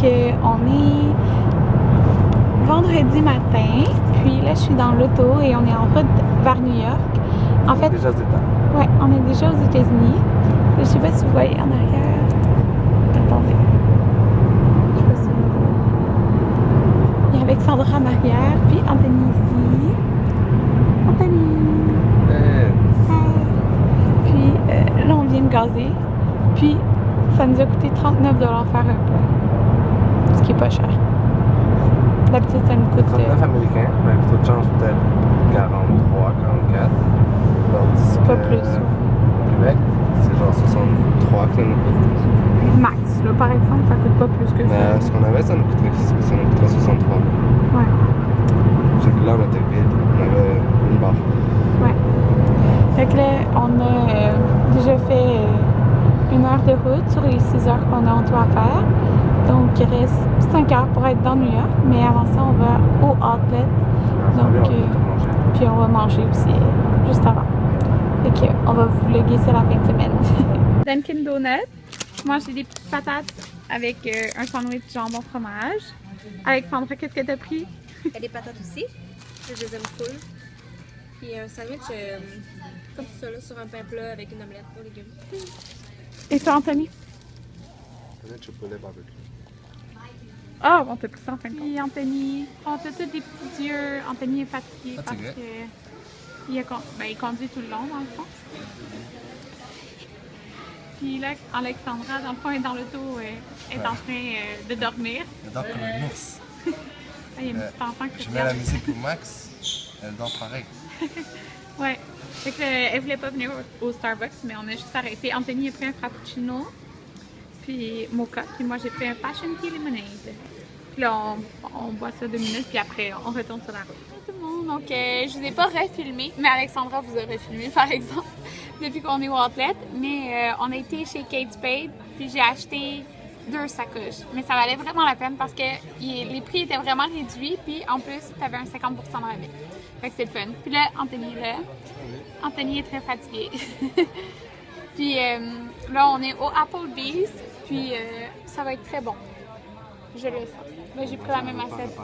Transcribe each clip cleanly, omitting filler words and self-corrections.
qu'on est vendredi matin, puis là je suis dans l'auto et on est en route vers New York. En fait, déjà aux États. Ouais, on est déjà aux États-Unis. Je sais pas si vous voyez en arrière. Attendez. Je sais pas si vous voyez. Il y a Alexandra en arrière, puis Anthony ici. Anthony! Puis là, on vient de gazer. Puis, ça nous a coûté 39 $ faire un plein. Ce qui est pas cher. D'habitude, ça nous coûte... 39 américains, mais avec taux de change peut-être 43, 44. Tandis pas que plus. Au Québec, c'est genre 63 que ça nous coûte. Max, là, par exemple, ça coûte pas plus que ça. Mais ce qu'on avait, ça nous coûterait 63. Ouais. Fait que là, on était vide. On avait une barre. Ouais. Fait que là, on a déjà fait 1 heure de route sur les 6 heures qu'on a en tout à faire. Donc, il reste 5 heures pour être dans New York. Mais avant ça, on va au Outlet. Donc, puis on va manger aussi juste avant. Fait que on va vous vlogger ça la fin de semaine. Dunkin' Donuts. Moi, j'ai des petites patates avec un sandwich jambon fromage. Alexandra, qu'est-ce que t'as pris? Il y a des patates aussi. Je les aime full. Puis un sandwich comme ça, là, sur un pain plat avec une omelette aux légumes. Et toi, Anthony? Peut-être chocolat barbecue. Ah, on t'a pris ça en fin de compte. Puis Anthony, on a tous des petits yeux. Anthony est fatigué parce que il conduit tout le long, dans le fond. Puis là, Alexandra, dans le fond, est dans l'auto, est en train de dormir. Elle dort comme un ours. Il y a une petite enfant qui Je mets la musique pour Max, elle dort pareil. Ouais. Fait que, elle voulait pas venir au Starbucks, mais on a juste arrêté. Anthony a pris un frappuccino, puis mocha, puis moi j'ai pris un passion tea lemonade. Puis là, on boit ça 2 minutes, puis après, on retourne sur la route. Tout le monde, donc je vous ai pas refilmé, mais Alexandra vous a refilmé, par exemple, depuis qu'on est au Outlet. Mais on a été chez Kate Spade, puis j'ai acheté 2 sacoches. Mais ça valait vraiment la peine parce que les prix étaient vraiment réduits, puis en plus, tu avais un 50% de rabais. Fait que c'est le fun. Puis là, Anthony est là. Anthony est très fatigué. Puis là, on est au Applebee's, puis ça va être très bon. Je le sens. Là, j'ai pris la même assiette.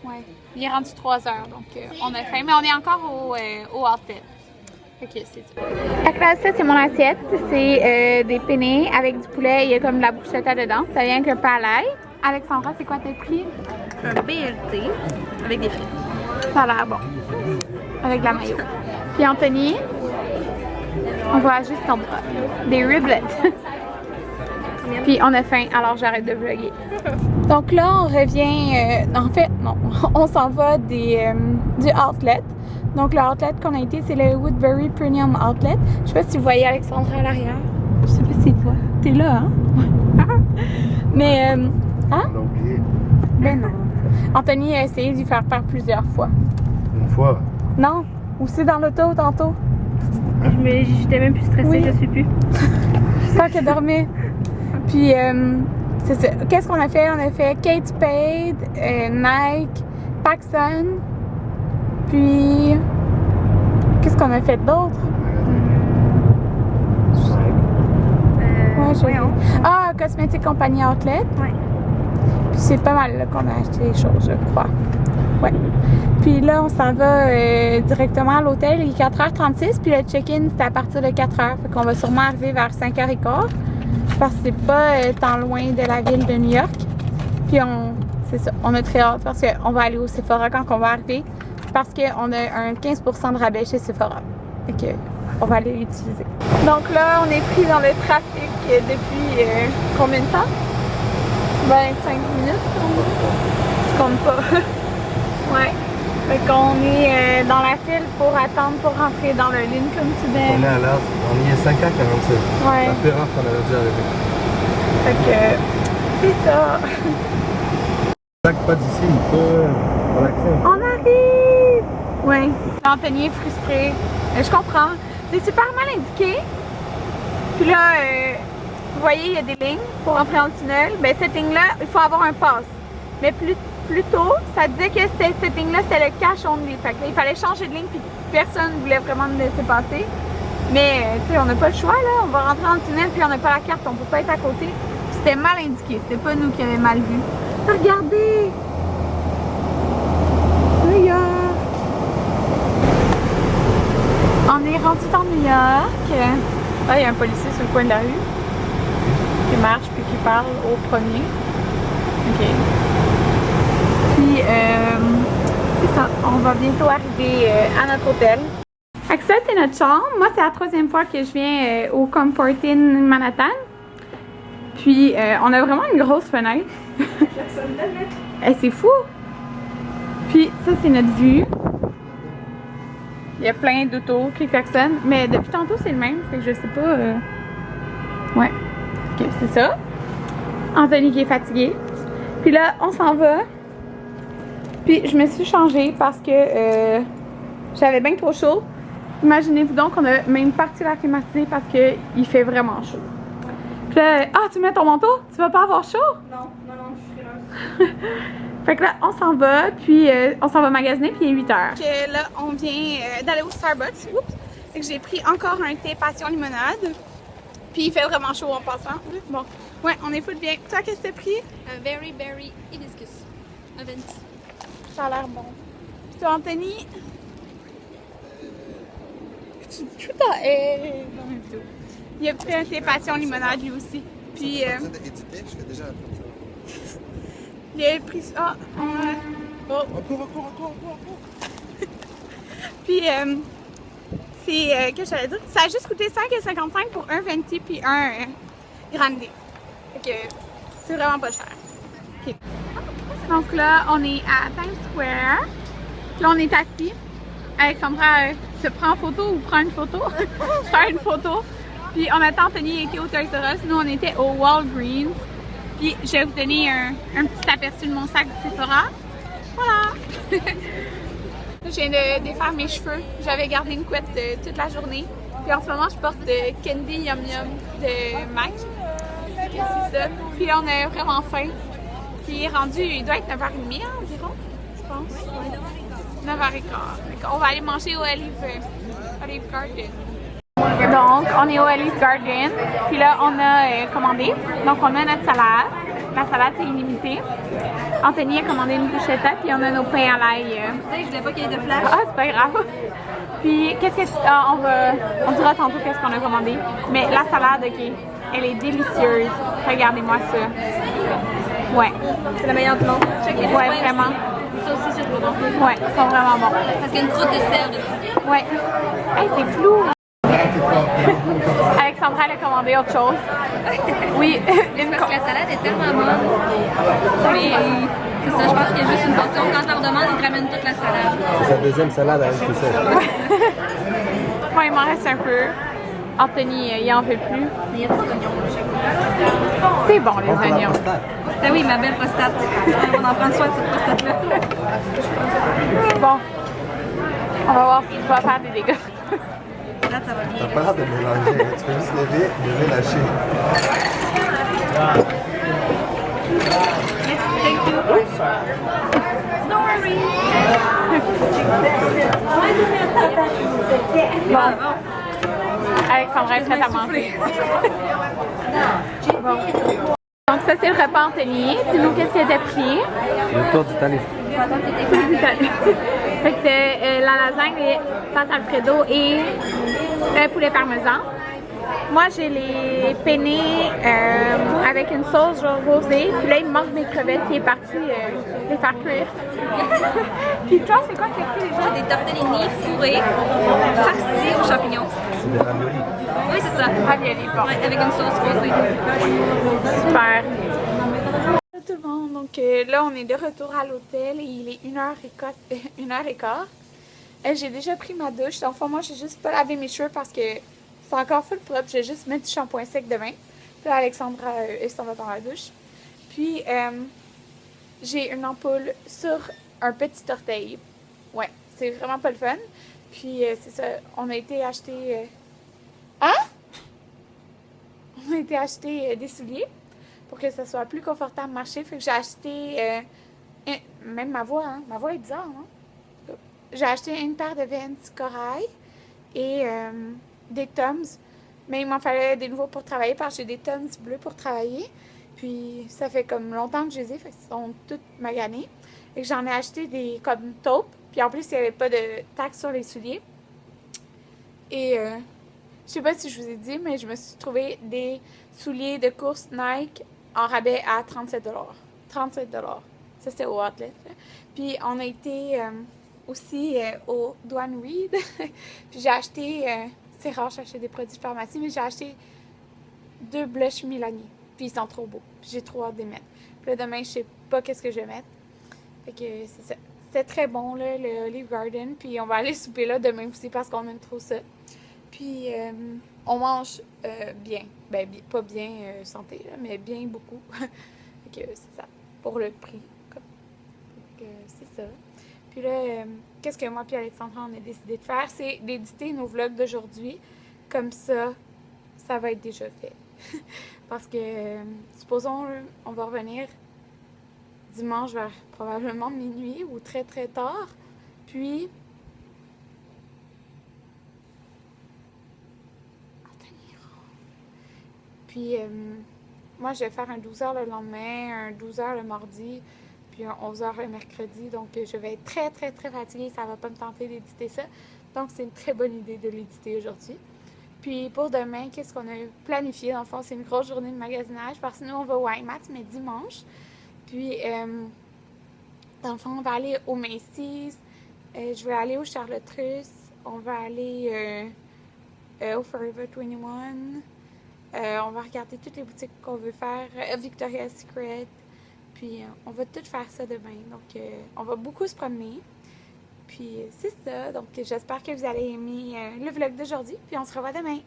Ouais. Il est rendu 3 heures, donc on a faim. Mais on est encore au Outlet. Ok, c'est ça. Fait que là, ça, c'est mon assiette. C'est des penne avec du poulet. Il y a comme de la bruschetta dedans. Ça vient avec un pain à l'ail. Alexandra, c'est quoi tes prix? Un BLT avec des frites. Ça a l'air bon. Avec de la mayo. Puis Anthony, on va juste en bras. Des riblets. Puis on a faim, alors j'arrête de vlogger. Donc là, on revient... en fait, non. On s'en va du Outlet. Donc le Outlet qu'on a été, c'est le Woodbury Premium Outlet. Je sais pas si vous voyez Alexandra à l'arrière. Je sais pas si c'est toi. T'es là, hein? Mais... hein? On l'a oublié. Ben non. Anthony a essayé d'y faire peur plusieurs fois. Une fois. Non? Ou c'est dans l'auto tantôt? J'étais même plus stressée, Oui. je sais plus. Pas que dormir. Puis, c'est ça. Qu'est-ce qu'on a fait? On a fait Kate Spade, Nike, PacSun. Puis, qu'est-ce qu'on a fait d'autre? Ouais, voyons. Ah, Cosmetic Company Outlet. Ouais. Puis c'est pas mal là, qu'on a acheté les choses, je crois. Ouais. Puis là, on s'en va directement à l'hôtel. Il est 4h36. Puis le check-in, c'est à partir de 4h. Fait qu'on va sûrement arriver vers 5h15. Parce que c'est pas tant loin de la ville de New York. Puis c'est ça, on a très hâte parce qu'on va aller au Sephora quand on va arriver. Parce qu'on a un 15% de rabais chez Sephora. Fait que on va aller l'utiliser. Donc là, on est pris dans le trafic depuis combien de temps? 25 minutes, je compte pas. Ouais. Fait qu'on est dans la file pour attendre pour rentrer dans le Lincoln Today. On est à l'heure, on y est 5h47. Ouais. La plus rare qu'on avait dû arriver. Fait que c'est ça. Pas d'ici, pas relaxé. On arrive! Oui. Anthony est frustré. Je comprends. C'est super mal indiqué. Puis là, vous voyez, il y a des lignes pour entrer dans le tunnel. Ben cette ligne-là, il faut avoir un pass. Mais plus tôt, ça disait que cette ligne-là, c'était le cash only. Fait que là, il fallait changer de ligne, puis personne ne voulait vraiment nous laisser passer. Mais, tu sais, on n'a pas le choix, là. On va rentrer dans le tunnel, puis on n'a pas la carte, on peut pas être à côté. C'était mal indiqué, c'était pas nous qui avions mal vu. Regardez! New York! On est rendu dans New York. Là, il y a un policier sur le coin de la rue qui marche puis qui parle au premier. Ok. Puis, c'est ça. On va bientôt arriver à notre hôtel. Fait que ça, c'est notre chambre. Moi, c'est la 3e fois que je viens au Comfort Inn Manhattan. Puis, on a vraiment une grosse fenêtre. C'est fou! Puis, ça, c'est notre vue. Il y a plein d'autos qui klaxonnent. Mais depuis tantôt, c'est le même. Fait que je sais pas. Ouais. Ok, c'est ça. Anthony qui est fatigué. Puis là, on s'en va. Puis, je me suis changée parce que j'avais bien trop chaud. Imaginez-vous donc qu'on a même parti la climatisée parce qu'il fait vraiment chaud. Puis là, tu mets ton manteau? Tu vas pas avoir chaud? Non, je suis heureuse. Fait que là, on s'en va, puis on s'en va magasiner, puis il est 8 h. Que là, on vient d'aller au Starbucks. Oups! Fait que j'ai pris encore un thé passion limonade. Puis il fait vraiment chaud en passant. Bon, ouais, on est full bien. Toi, qu'est-ce que t'as pris? Un very berry hibiscus. Un venti. Ça a l'air bon. Puis toi, Anthony? Tu dis tout à dans mes vidéos. Il a pris un thé passion limonade lui aussi. Puis. Il a pris ça. Recours. Puis, c'est. Qu'est-ce que j'allais dire? Ça a juste coûté 5,55 pour un venti puis un grande. Fait que c'est vraiment pas cher. Okay. Donc là, on est à Times Square. Là, on est assis. Alexandra se prend en photo ou prend une photo. Je fais une photo. Puis on attend Anthony était au Toys R Us. Nous, on était au Walgreens. Puis je vais vous donner un petit aperçu de mon sac de Sephora. Voilà! Je viens de défaire mes cheveux. J'avais gardé une couette toute la journée. Puis en ce moment, je porte Candy Yum Yum de MAC. C'est ça. Puis là, on a vraiment faim. Puis il est rendu, il doit être 9h30 environ, je pense. 9h15. On va aller manger au Olive Garden. Donc, on est au Olive Garden. Puis là, on a commandé. Donc, on a notre salade. La salade, c'est illimité. Anthony a commandé une bruschetta, puis on a nos pains à l'ail. Tu sais, je voulais pas qu'il y ait de flash. Ah, c'est pas grave. Puis, qu'est-ce que. On dira tantôt qu'est-ce qu'on a commandé. Mais la salade, ok, elle est délicieuse. Regardez-moi ça. Ouais. C'est la meilleure du monde. Ouais, vraiment. Ça aussi, c'est trop bon. Ouais, ils sont vraiment bons. Parce qu'il y a une croûte de sel dessus. Ouais. Hey, c'est flou. Alexandra, elle a commandé autre chose. Oui, Parce que la salade est tellement bonne. Mais c'est ça, je pense qu'il y a juste une portion. Quand on leur demande, ils te ramènent toute la salade. C'est sa deuxième salade avec tout ça. Moi, il m'en reste un peu. Anthony, il en veut plus. Mais il y a trop d'oignons. C'est bon, les oignons. Ah oui, ma belle prostate. On en prend soin de cette prostate-là. Bon. On va voir si tu vas faire des dégâts. Là, ça va bien. T'as pas l'air de mélanger, hein. Tu peux juste lever, lâcher. Yes, thank you. No worries. Bon. Alexandra est prête à manger. Bon. Donc ça, c'est le repas Anthony. Dis-nous qu'est-ce que t'as pris. Le tour d'Italie. Fait que la lasagne, les pâtes alfredo et poulet parmesan. Moi, j'ai les penne avec une sauce genre rosée. Puis là, il me manque mes crevettes qui est parti les faire cuire. Puis toi, c'est quoi que t'as pris déjà? Des tortellini fourrés, farcis aux champignons. C'est des raviolis. Oui, c'est ça. Ravioli, bon. Ouais, avec une sauce rosée. Super. Bonjour tout le monde, donc là on est de retour à l'hôtel et il est 1h15. J'ai déjà pris ma douche, donc moi j'ai juste pas lavé mes cheveux parce que c'est encore full propre, j'ai juste mis du shampoing sec demain. Puis là, Alexandra s'en va dans la douche. Puis j'ai une ampoule sur un petit orteil. Ouais, c'est vraiment pas le fun. Puis c'est ça, on a été acheter... Hein? On a été acheter des souliers pour que ça soit plus confortable de marcher. Fait que j'ai acheté, même ma voix est bizarre, hein? J'ai acheté une paire de Vans corail et des Toms. Mais il m'en fallait des nouveaux pour travailler parce que j'ai des Toms bleus pour travailler. Puis ça fait comme longtemps que je les ai, fait qu'ils sont toutes maganés. Et que j'en ai acheté des comme taupes. Puis en plus, il n'y avait pas de taxe sur les souliers. Et je sais pas si je vous ai dit, mais je me suis trouvé des souliers de course Nike en rabais à 37 $. 37 $. Ça, c'était au Outlet. Puis on a été aussi au Duane Reade. Puis j'ai acheté, c'est rare d'acheter des produits de pharmacie, mais j'ai acheté 2 blushs Milani. Puis ils sont trop beaux. Puis j'ai trop hâte de les mettre. Puis là, demain, je sais pas qu'est-ce que je vais mettre. Fait que c'est ça. C'était très bon, là, le Olive Garden. Puis on va aller souper là demain aussi parce qu'on aime trop ça. Puis on mange bien. Ben, pas bien santé, là, mais bien beaucoup. Fait que c'est ça. Pour le prix. Fait que c'est ça. Puis là, qu'est-ce que moi et Alexandra, on a décidé de faire? C'est d'éditer nos vlogs d'aujourd'hui. Comme ça, ça va être déjà fait. Parce que, supposons, on va revenir dimanche vers probablement minuit ou très très tard. Puis, moi je vais faire un 12h le lendemain, un 12h le mardi, puis un 11h le mercredi. Donc je vais être très très très fatiguée, ça va pas me tenter d'éditer ça. Donc c'est une très bonne idée de l'éditer aujourd'hui. Puis pour demain, qu'est-ce qu'on a planifié? Dans le fond, c'est une grosse journée de magasinage parce que nous on va au IMAX, mais dimanche. Puis, dans le fond, on va aller au Macy's, je vais aller au Charlotte Russe, on va aller au Forever 21, on va regarder toutes les boutiques qu'on veut faire, Victoria's Secret, puis on va tout faire ça demain. Donc, on va beaucoup se promener. Puis, c'est ça. Donc, j'espère que vous allez aimer le vlog d'aujourd'hui, puis on se revoit demain.